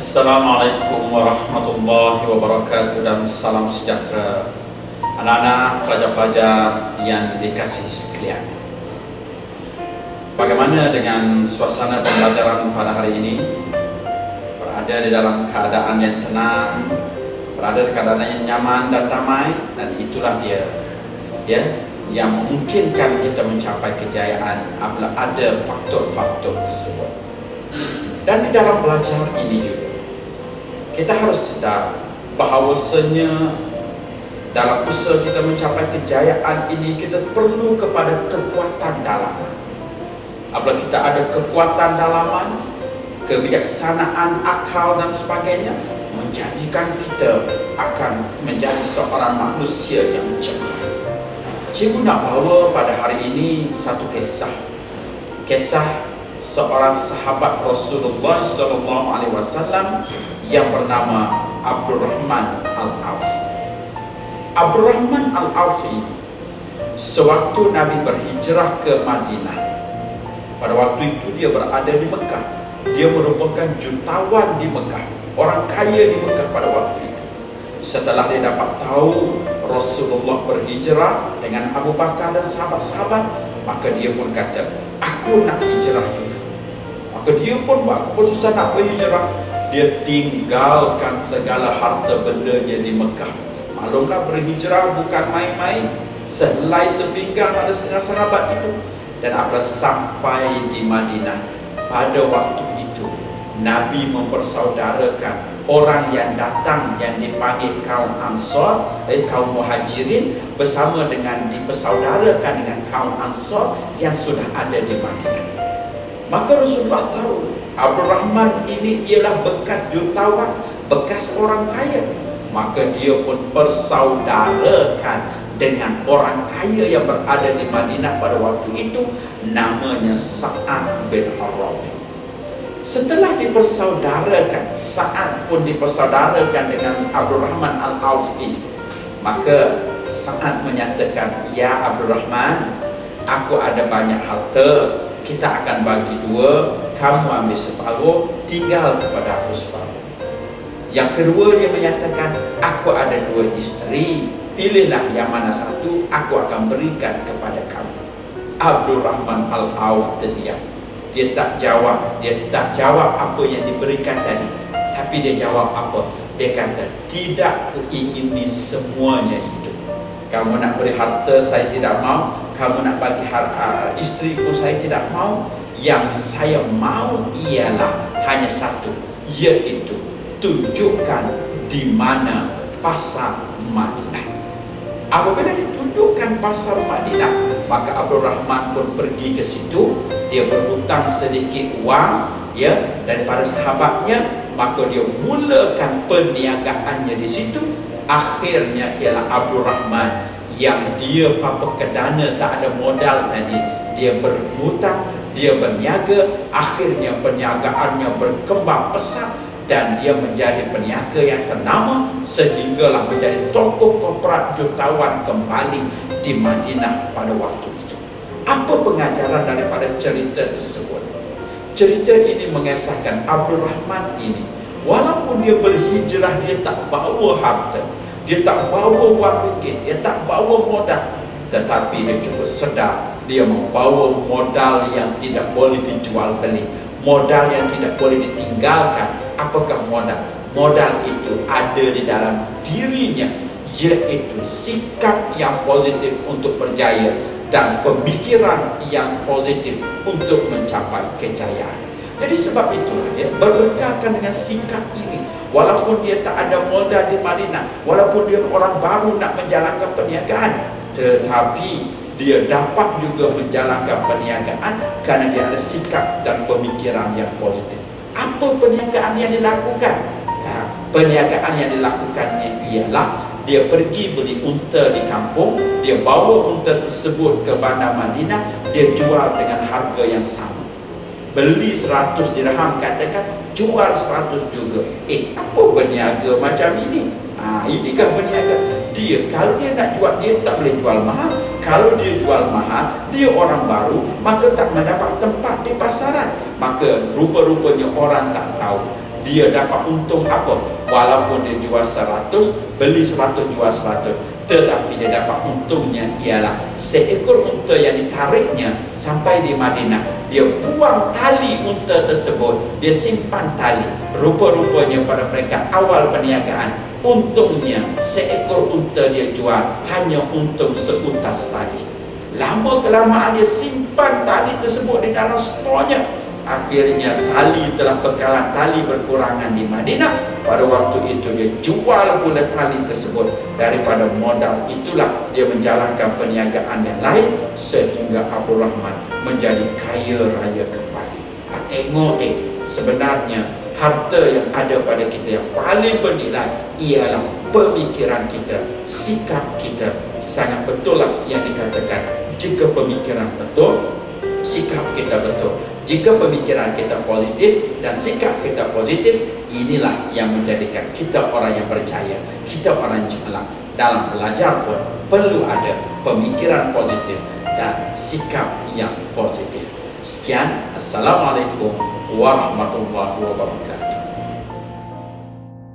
Assalamualaikum warahmatullahi wabarakatuh dan salam sejahtera anak-anak pelajar-pelajar yang dikasihi sekalian. Bagaimana dengan suasana pembelajaran pada hari ini? Berada di dalam keadaan yang tenang, berada di keadaan yang nyaman dan damai, dan itulah dia yang memungkinkan kita mencapai kejayaan apabila ada faktor-faktor tersebut. Dan di dalam belajar ini juga kita harus sedar bahawasanya dalam usaha kita mencapai kejayaan ini kita perlu kepada kekuatan dalaman. Apabila kita ada kekuatan dalaman, kebijaksanaan akal dan sebagainya, menjadikan kita akan menjadi seorang manusia yang cermat. Cikgu nak bawa pada hari ini satu kisah seorang sahabat Rasulullah SAW yang bernama Abdurrahman Al-Auf. Abdurrahman Al-Auf ini sewaktu Nabi berhijrah ke Madinah, pada waktu itu dia berada di Mekah. Dia merupakan jutawan di Mekah, orang kaya di Mekah pada waktu itu. Setelah dia dapat tahu Rasulullah berhijrah dengan Abu Bakar dan sahabat-sahabat, maka dia pun kata, aku nak hijrah juga. Maka dia pun buat keputusan nak berhijrah. Dia tinggalkan segala harta bendanya di Mekah. Maklumlah berhijrah bukan main-main. Sehelai sepinggang ada setengah sahabat itu. Dan apabila sampai di Madinah, pada waktu itu Nabi mempersaudarakan orang yang datang yang dipanggil kaum Ansar, kaum Muhajirin, bersama dengan dipersaudarakan dengan kaum Ansar yang sudah ada di Madinah. Maka Rasulullah tahu Abdurrahman ini ialah bekas jutawan, bekas orang kaya. Maka dia pun persaudarakan dengan orang kaya yang berada di Madinah pada waktu itu, namanya Sa'ad bin Ar-Rabi. Setelah dipersaudarakan, Sa'ad pun dipersaudarakan dengan Abdurrahman Al-Auf ini. Maka Sa'ad menyatakan, ya Abdurrahman, aku ada banyak harta, kita akan bagi dua, kamu ambil separuh, tinggal kepada aku separuh. Yang kedua dia menyatakan, aku ada dua isteri, pilihlah yang mana satu, aku akan berikan kepada kamu. Abdurrahman Al-Auf terdiam. Dia tak jawab apa yang diberikan tadi. Tapi dia jawab apa? Dia kata, tidak kuingini semuanya itu. Kamu nak beri harta, saya tidak mau. Kamu nak bagi istriku, saya tidak mau. Yang saya mau ialah hanya satu, yaitu tunjukkan di mana pasar Madinah. Apabila ditunjukkan pasar Madinah, maka Abdurrahman pun pergi ke situ. Dia berhutang sedikit wang daripada sahabatnya, maka dia mulakan perniagaannya di situ. Akhirnya ialah Abdurrahman yang dia papa kedana tak ada modal tadi, dia berhutang, dia berniaga, akhirnya perniagaannya berkembang pesat dan dia menjadi peniaga yang ternama sehinggalah menjadi tokoh korporat jutawan kembali di Madinah pada waktu itu. Apa pengajaran daripada cerita tersebut? Cerita ini mengisahkan Abdurrahman ini, walaupun dia berhijrah, dia tak bawa harta, dia tak bawa wang ringgit, dia tak bawa modal, tetapi dia cukup sedar dia membawa modal yang tidak boleh dijual beli, modal yang tidak boleh ditinggalkan. Apakah modal? Modal itu ada di dalam dirinya, yaitu sikap yang positif untuk berjaya dan pemikiran yang positif untuk mencapai kejayaan. Jadi sebab itulah berbekalkan dengan sikap ini, walaupun dia tak ada modal di Madinah, walaupun dia orang baru nak menjalankan perniagaan, tetapi dia dapat juga menjalankan perniagaan kerana dia ada sikap dan pemikiran yang positif. Apa perniagaan yang dilakukan? Perniagaan yang dilakukannya ialah dia pergi beli unta di kampung, dia bawa unta tersebut ke bandar Madinah, dia jual dengan harga yang sama. Beli 100 dirham, katakan jual 100 juga. Apa berniaga macam ini? Inikah berniaga? Dia kalau dia nak jual, dia tak boleh jual mahal. Kalau dia jual mahal, dia orang baru, maka tak mendapat tempat di pasaran. Maka rupa-rupanya orang tak tahu dia dapat untung apa? Walaupun dia jual 100, beli 100 jual 100, tetapi dia dapat untungnya ialah seekor unta yang ditariknya sampai di Madinah. Dia buang tali unta tersebut, dia simpan tali. Rupa-rupanya pada mereka awal perniagaan, untungnya seekor unta dia jual hanya untung seutas tali. Lama kelamaan dia simpan tali tersebut di dalam storenya. Akhirnya tali telah bekalan tali berkurangan di Madinah. Pada waktu itu dia jual pula tali tersebut. Daripada modal itulah dia menjalankan perniagaan yang lain sehingga Abdul Rahman menjadi kaya raya kembali. Tengok sebenarnya harta yang ada pada kita yang paling bernilai ialah pemikiran kita, sikap kita. Sangat betul lah yang dikatakan, jika pemikiran betul, sikap kita betul. Jika pemikiran kita positif dan sikap kita positif, inilah yang menjadikan kita orang yang berjaya, kita orang yang cemerlang. Dalam belajar pun perlu ada pemikiran positif dan sikap yang positif. Sekian, Assalamualaikum warahmatullahi wabarakatuh.